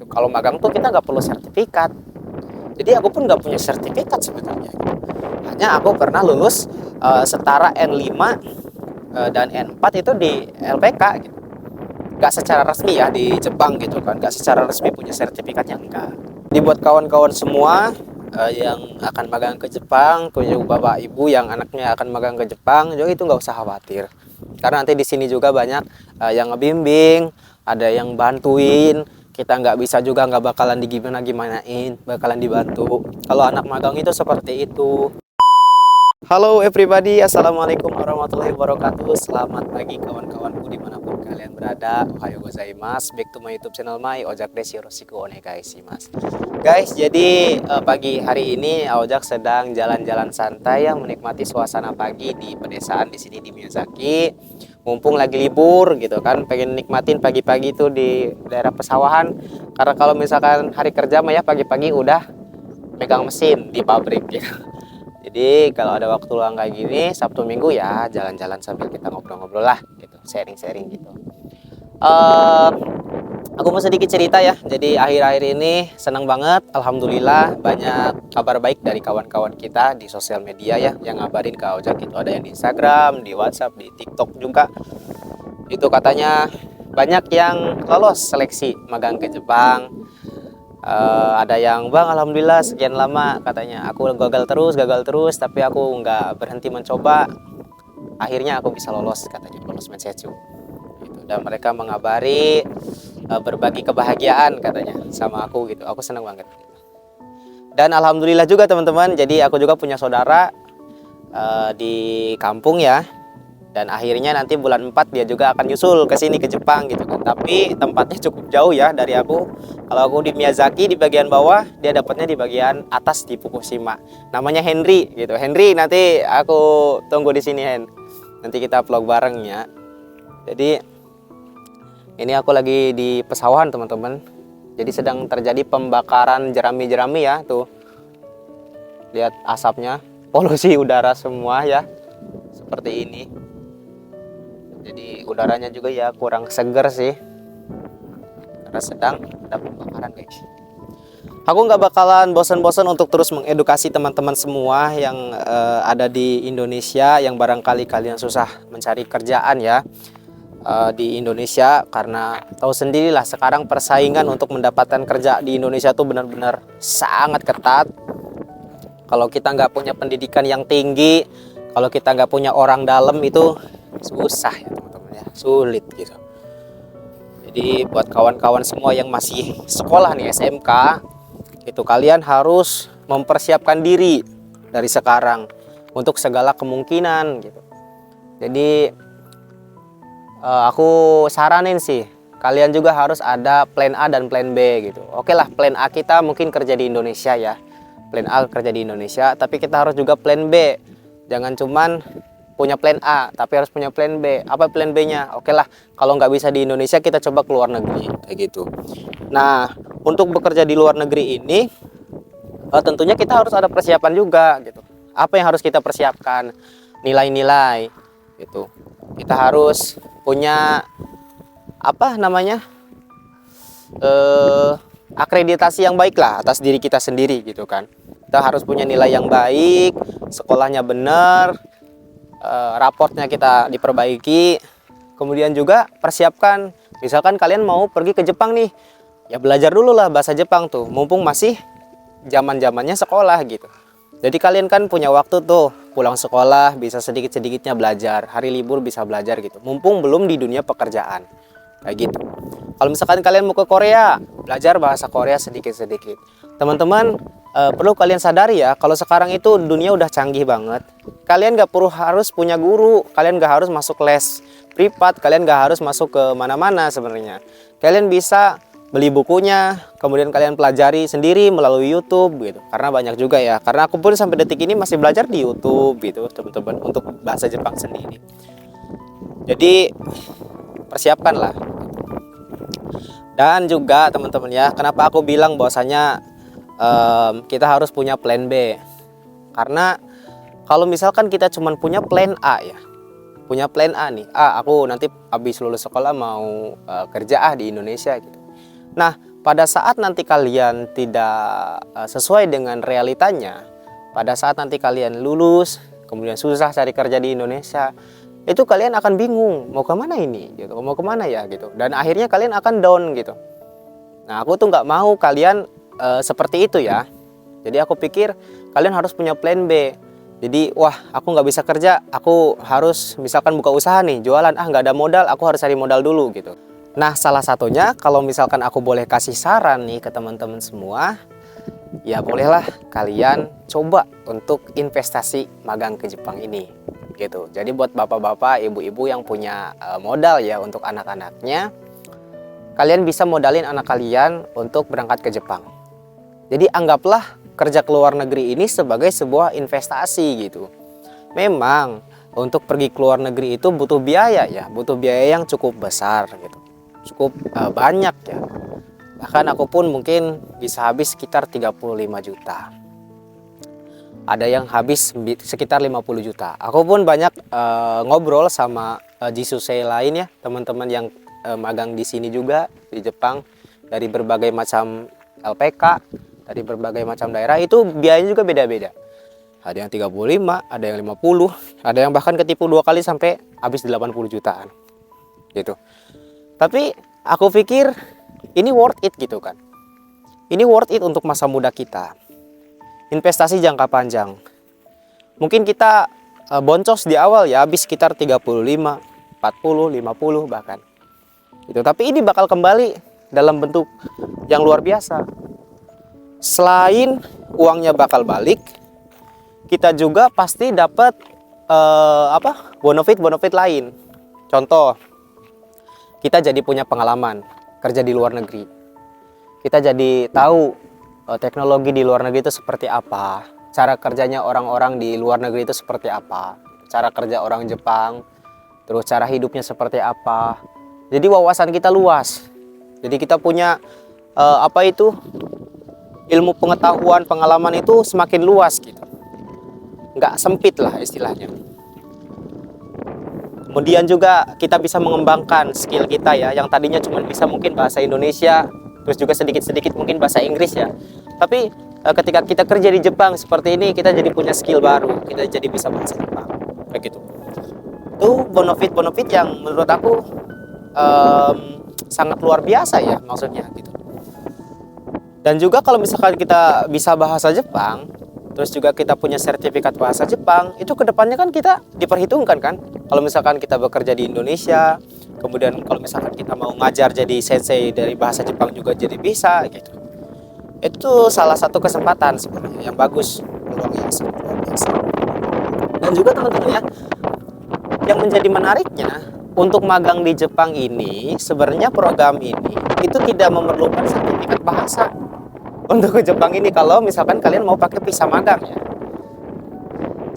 gitu. Kalau magang tuh kita nggak perlu sertifikat. Jadi aku pun nggak punya sertifikat sebenarnya gitu. Hanya aku pernah lulus setara N5 dan N4 itu di LPK gitu. Nggak secara resmi ya di Jepang gitu kan, nggak secara resmi punya sertifikatnya, enggak. Dibuat kawan-kawan semua yang akan magang ke Jepang, punya bapak ibu yang anaknya akan magang ke Jepang, jadi itu nggak usah khawatir. Karena nanti di sini juga banyak yang ngebimbing, ada yang bantuin. Kita nggak bisa juga nggak bakalan digimana-gimanain, bakalan dibantu. Kalau anak magang itu seperti itu. Halo everybody, assalamualaikum warahmatullahi wabarakatuh. Selamat pagi kawan-kawanku dimanapun kalian berada. Ohayo gozaimasu. Back to my YouTube channel Ojak desu yoroshiku onegai shimasu. Guys, jadi pagi hari ini Ojak sedang jalan-jalan santai ya, menikmati suasana pagi di pedesaan di sini di Miyazaki. Mumpung lagi libur gitu kan, pengen nikmatin pagi-pagi itu di daerah pesawahan. Karena kalau misalkan hari kerja mah ya pagi-pagi udah megang mesin di pabrik gitu. Jadi kalau ada waktu luang kayak gini, Sabtu Minggu ya jalan-jalan sambil kita ngobrol-ngobrol lah gitu, sharing-sharing gitu. Aku mau sedikit cerita ya. Jadi akhir-akhir ini senang banget, alhamdulillah banyak kabar baik dari kawan-kawan kita di sosial media ya, yang ngabarin ke Ojak itu, ada yang di Instagram, di WhatsApp, di TikTok juga. Itu katanya banyak yang lolos seleksi magang ke Jepang. Ada yang bang alhamdulillah sekian lama katanya aku gagal terus tapi aku nggak berhenti mencoba, akhirnya aku bisa lolos katanya, lolos Mensetsu gitu. Dan mereka mengabari berbagi kebahagiaan katanya sama aku gitu, aku senang banget gitu. Dan alhamdulillah juga teman-teman, jadi aku juga punya saudara di kampung ya. Dan akhirnya nanti bulan 4 dia juga akan nyusul ke sini ke Jepang gitu kan. Tapi tempatnya cukup jauh ya dari aku. Kalau aku di Miyazaki di bagian bawah, dia dapatnya di bagian atas di Fukushima. Namanya Henry gitu. Henry, nanti aku tunggu di sini Hen. Nanti kita vlog bareng ya. Jadi ini aku lagi di pesawahan teman-teman. Jadi sedang terjadi pembakaran jerami-jerami ya tuh. Lihat asapnya, polusi udara semua ya. Seperti ini. Jadi udaranya juga ya kurang seger sih, karena sedang ada pembakaran guys. Aku nggak bakalan bosan-bosan untuk terus mengedukasi teman-teman semua yang ada di Indonesia, yang barangkali kalian susah mencari kerjaan ya di Indonesia. Karena tahu sendirilah sekarang persaingan untuk mendapatkan kerja di Indonesia tuh benar-benar sangat ketat. Kalau kita nggak punya pendidikan yang tinggi, kalau kita nggak punya orang dalam itu susah ya teman-teman ya, sulit gitu. Jadi buat kawan-kawan semua yang masih sekolah nih SMK, itu kalian harus mempersiapkan diri dari sekarang untuk segala kemungkinan gitu. Jadi aku saranin sih kalian juga harus ada plan A dan plan B gitu. Oke lah, plan A kita mungkin kerja di Indonesia ya, plan A kerja di Indonesia, tapi kita harus juga plan B. Jangan cuman punya plan A, tapi harus punya plan B. Apa plan B-nya? Oke lah, kalau nggak bisa di Indonesia, kita coba ke luar negeri, kayak gitu. Nah, untuk bekerja di luar negeri ini, tentunya kita harus ada persiapan juga, gitu. Apa yang harus kita persiapkan? Nilai-nilai, gitu. Kita harus punya apa namanya? Akreditasi yang baik lah atas diri kita sendiri, gitu kan. Kita harus punya nilai yang baik, sekolahnya benar. Raportnya kita diperbaiki, kemudian juga persiapkan, misalkan kalian mau pergi ke Jepang nih, ya belajar dulu lah bahasa Jepang tuh, mumpung masih zaman-zamannya sekolah gitu. Jadi kalian kan punya waktu tuh, pulang sekolah bisa sedikit-sedikitnya belajar, hari libur bisa belajar gitu, mumpung belum di dunia pekerjaan, kayak gitu. Kalau misalkan kalian mau ke Korea, belajar bahasa Korea sedikit-sedikit. Teman-teman, perlu kalian sadari ya, kalau sekarang itu dunia udah canggih banget. Kalian gak perlu harus punya guru, kalian gak harus masuk les privat, kalian gak harus masuk ke mana-mana sebenarnya. Kalian bisa beli bukunya, kemudian kalian pelajari sendiri melalui YouTube gitu. Karena banyak juga ya, karena aku pun sampai detik ini masih belajar di YouTube gitu teman-teman, untuk bahasa Jepang sendiri. Jadi persiapkanlah. Dan juga teman-teman ya, kenapa aku bilang bahwasanya kita harus punya plan B. Karena kalau misalkan kita cuma punya plan A ya, punya plan A nih, aku nanti habis lulus sekolah mau kerja di Indonesia gitu. Nah, pada saat nanti kalian tidak sesuai dengan realitanya, pada saat nanti kalian lulus, kemudian susah cari kerja di Indonesia, itu kalian akan bingung mau kemana ini gitu, mau kemana ya gitu, dan akhirnya kalian akan down gitu. Nah, aku tuh nggak mau kalian seperti itu ya. Jadi aku pikir kalian harus punya plan B. Jadi wah, aku nggak bisa kerja, aku harus misalkan buka usaha nih, jualan, nggak ada modal, aku harus cari modal dulu gitu. Nah, salah satunya kalau misalkan aku boleh kasih saran nih ke teman-teman semua, ya bolehlah kalian coba untuk investasi magang ke Jepang ini gitu. Jadi buat bapak-bapak, ibu-ibu yang punya modal ya untuk anak-anaknya, kalian bisa modalin anak kalian untuk berangkat ke Jepang. Jadi anggaplah kerja ke luar negeri ini sebagai sebuah investasi gitu. Memang untuk pergi ke luar negeri itu butuh biaya ya, butuh biaya yang cukup besar gitu, cukup banyak ya. Bahkan aku pun mungkin bisa habis sekitar 35 juta. Ada yang habis sekitar 50 juta. Aku pun banyak ngobrol sama Jisusei lain ya, teman-teman yang magang di sini juga di Jepang, dari berbagai macam LPK, dari berbagai macam daerah, itu biayanya juga beda-beda. Ada yang 35, ada yang 50, ada yang bahkan ketipu 2 kali sampai habis 80 jutaan. Gitu. Tapi aku pikir ini worth it gitu kan. Ini worth it untuk masa muda kita. Investasi jangka panjang. Mungkin kita boncos di awal ya habis sekitar 35, 40, 50 bahkan. Gitu. Tapi ini bakal kembali dalam bentuk yang luar biasa. Selain uangnya bakal balik, kita juga pasti dapat bonus lain. Contoh, kita jadi punya pengalaman kerja di luar negeri. Kita jadi tahu teknologi di luar negeri itu seperti apa, cara kerjanya orang-orang di luar negeri itu seperti apa, cara kerja orang Jepang, terus cara hidupnya seperti apa. Jadi wawasan kita luas. Jadi kita punya ilmu pengetahuan, pengalaman itu semakin luas gitu. Nggak sempit lah istilahnya. Kemudian juga kita bisa mengembangkan skill kita ya, yang tadinya cuma bisa mungkin bahasa Indonesia, terus juga sedikit-sedikit mungkin bahasa Inggris ya. Tapi ketika kita kerja di Jepang seperti ini, kita jadi punya skill baru, kita jadi bisa bahasa Jepang, kayak gitu. Itu benefit yang menurut aku sangat luar biasa ya maksudnya gitu. Dan juga kalau misalkan kita bisa bahasa Jepang, terus juga kita punya sertifikat bahasa Jepang, itu kedepannya kan kita diperhitungkan kan. Kalau misalkan kita bekerja di Indonesia, kemudian kalau misalkan kita mau ngajar jadi sensei dari bahasa Jepang juga jadi bisa gitu. Itu salah satu kesempatan sebenarnya yang bagus, peluang yang sangat luar biasa. Dan juga teman-teman ya, yang menjadi menariknya untuk magang di Jepang ini, sebenarnya program ini itu tidak memerlukan sertifikat bahasa untuk ke Jepang ini kalau misalkan kalian mau pakai visa magang ya.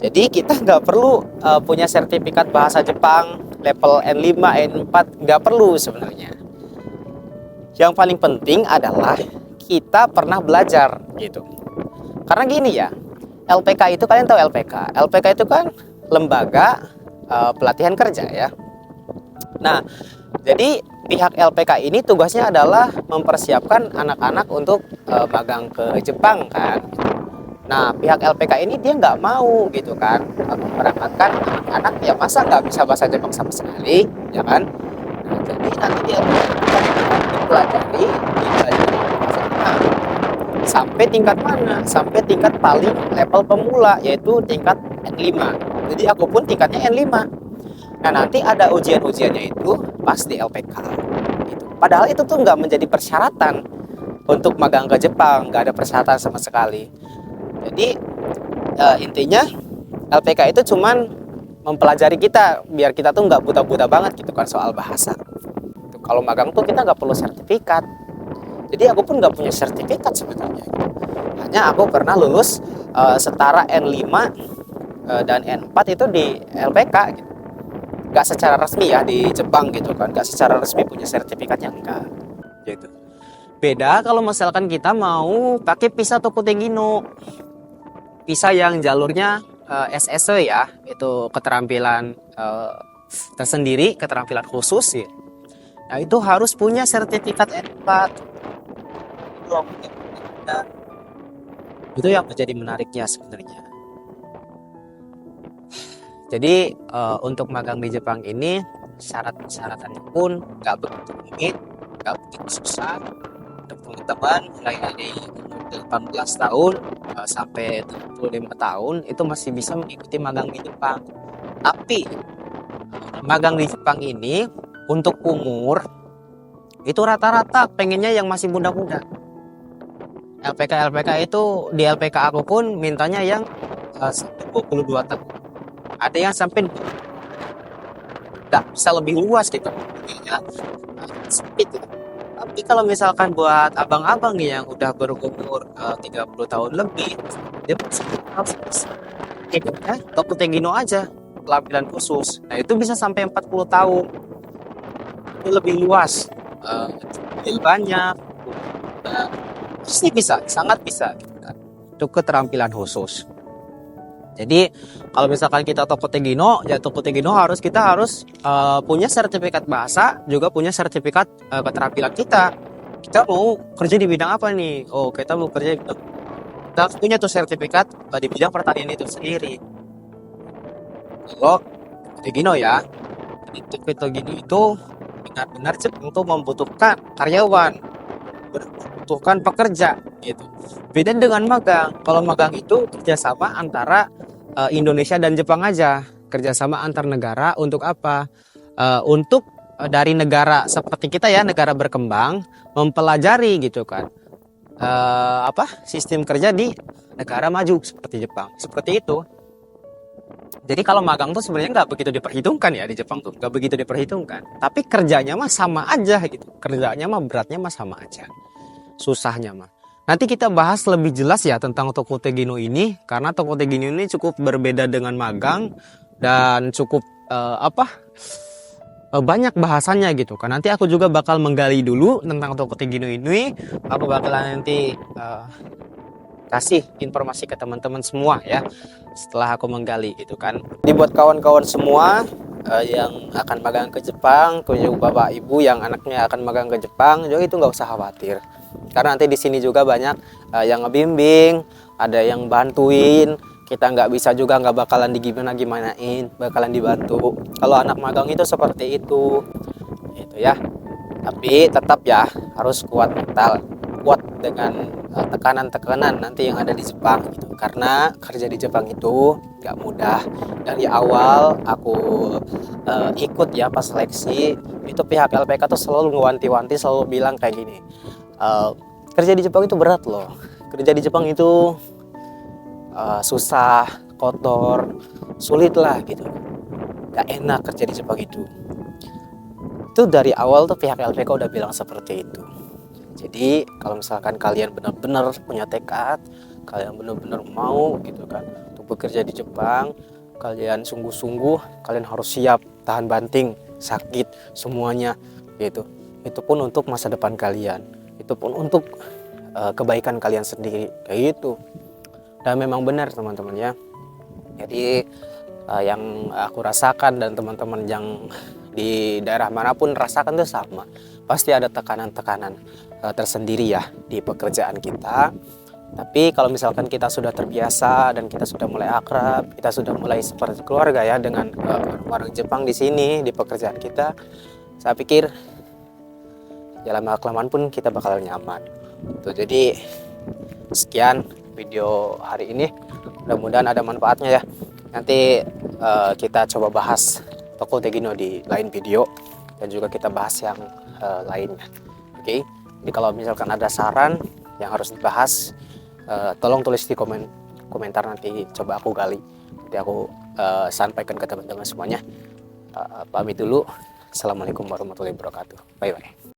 Jadi kita nggak perlu punya sertifikat bahasa Jepang level N5, N4, nggak perlu sebenarnya. Yang paling penting adalah kita pernah belajar gitu. Karena gini ya, LPK itu kalian tahu LPK. LPK itu kan lembaga pelatihan kerja ya. Nah, jadi pihak LPK ini tugasnya adalah mempersiapkan anak-anak untuk magang ke Jepang kan. Nah, pihak LPK ini dia nggak mau gitu kan memberangkatkan anak-anak yang masa nggak bisa bahasa Jepang sama sekali, ya kan? Nah, jadi nanti dia dipelajari bahasa Jepang sampai tingkat mana? Sampai tingkat paling level pemula, yaitu tingkat N5. Jadi aku pun tingkatnya N5. Nah, nanti ada ujian-ujiannya itu pas di LPK gitu. Padahal itu tuh nggak menjadi persyaratan untuk magang ke Jepang, nggak ada persyaratan sama sekali. Jadi intinya LPK itu cuman mempelajari kita biar kita tuh nggak buta-buta banget gitu kan soal bahasa. Kalau magang tuh kita nggak perlu sertifikat. Jadi aku pun nggak punya sertifikat sebetulnya. Hanya aku pernah lulus setara N5 dan N4 itu di LPK gitu. Nggak secara resmi ya di Jepang gitu kan, nggak secara resmi punya sertifikatnya, enggak gitu. Beda kalau misalkan kita mau pakai visa Tokutegino, visa yang jalurnya SSE ya, itu keterampilan tersendiri, keterampilan khusus ya. Nah, itu harus punya sertifikat N4. dorong gitu. Dan itu yang menjadi menariknya sebenarnya. Jadi untuk magang di Jepang ini syarat-syaratnya pun nggak begitu rumit, nggak begitu susah. Untuk teman-teman mulai dari umur 18 tahun sampai 35 tahun itu masih bisa mengikuti magang di Jepang. Tapi magang di Jepang ini untuk umur itu rata-rata pengennya yang masih muda-muda. LPK itu di LPK aku pun mintanya yang sampai 22 tahun. Ada yang sampai nggak bisa lebih luas gitu. Ya, sempit gitu. Tapi kalau misalkan buat abang-abang nih yang udah berumur 30 tahun lebih, dia pasti harus ikutnya Toku Tegino aja, penampilan khusus. Nah, itu bisa sampai 40 tahun. Itu lebih luas. Lebih banyak. Nah, pasti bisa, sangat bisa gitu kan. Itu keterampilan khusus. Jadi kalau misalkan kita Toku Tegino, ya Toku Tegino kita harus punya sertifikat bahasa, juga punya sertifikat keterampilan kita. Kita mau kerja di bidang apa nih? Oh, kita mau kerja di bidang, kita harus punya tuh sertifikat di bidang pertanian itu sendiri. Kalau Tegino ya, Toku Tegino itu benar-benar Jepang tuh membutuhkan karyawan, membutuhkan pekerja gitu. Beda dengan magang. Kalau magang itu kerjasama antara Indonesia dan Jepang aja, kerjasama antar negara untuk apa? Untuk dari negara seperti kita ya, negara berkembang mempelajari gitu kan, sistem kerja di negara maju seperti Jepang, seperti itu. Jadi kalau magang tuh sebenarnya nggak begitu diperhitungkan ya di Jepang tuh, nggak begitu diperhitungkan. Tapi kerjanya mah sama aja gitu, kerjanya mah beratnya mah sama aja, susahnya mah. Nanti kita bahas lebih jelas ya tentang Toku Tegino ini, karena Toku Tegino ini cukup berbeda dengan magang dan cukup banyak bahasannya gitu kan. Nanti aku juga bakal menggali dulu tentang Toku Tegino ini. Aku bakalan nanti kasih informasi ke teman-teman semua ya setelah aku menggali gitu kan. Jadi buat kawan-kawan semua yang akan magang ke Jepang, punya bapak ibu yang anaknya akan magang ke Jepang, juga itu nggak usah khawatir. Karena nanti di sini juga banyak yang ngebimbing, ada yang bantuin. Kita nggak bisa juga nggak bakalan digimanain, bakalan dibantu. Kalau anak magang itu seperti itu ya. Tapi tetap ya harus kuat mental, kuat dengan tekanan-tekanan nanti yang ada di Jepang gitu. Karena kerja di Jepang itu nggak mudah. Dari awal aku ikut ya pas seleksi, itu pihak LPK tuh selalu ngewanti-wanti, selalu bilang kayak gini. Kerja di Jepang itu berat loh. Kerja di Jepang itu susah, kotor, sulit lah gitu. Gak enak kerja di Jepang itu. Itu dari awal tuh pihak LPK udah bilang seperti itu. Jadi kalau misalkan kalian benar-benar punya tekad, kalian benar-benar mau gitu kan untuk bekerja di Jepang, kalian sungguh-sungguh, kalian harus siap tahan banting, sakit, semuanya gitu. Itu pun untuk masa depan kalian. Itu pun untuk kebaikan kalian sendiri kayak gitu. Dan memang benar teman-teman ya. Jadi yang aku rasakan dan teman-teman yang di daerah manapun rasakan itu sama. Pasti ada tekanan-tekanan tersendiri ya di pekerjaan kita. Tapi kalau misalkan kita sudah terbiasa dan kita sudah mulai akrab, kita sudah mulai seperti keluarga ya dengan orang Jepang di sini di pekerjaan kita, saya pikir ya lama-kelamaan pun kita bakal nyaman. Tuh, jadi sekian video hari ini, mudah-mudahan ada manfaatnya ya. Nanti kita coba bahas Toku Tegino di lain video dan juga kita bahas yang lainnya. Oke, jadi kalau misalkan ada saran yang harus dibahas, tolong tulis di komentar, nanti coba aku gali, nanti aku sampaikan ke teman-teman semuanya. Pamit dulu. Assalamualaikum warahmatullahi wabarakatuh. Bye bye.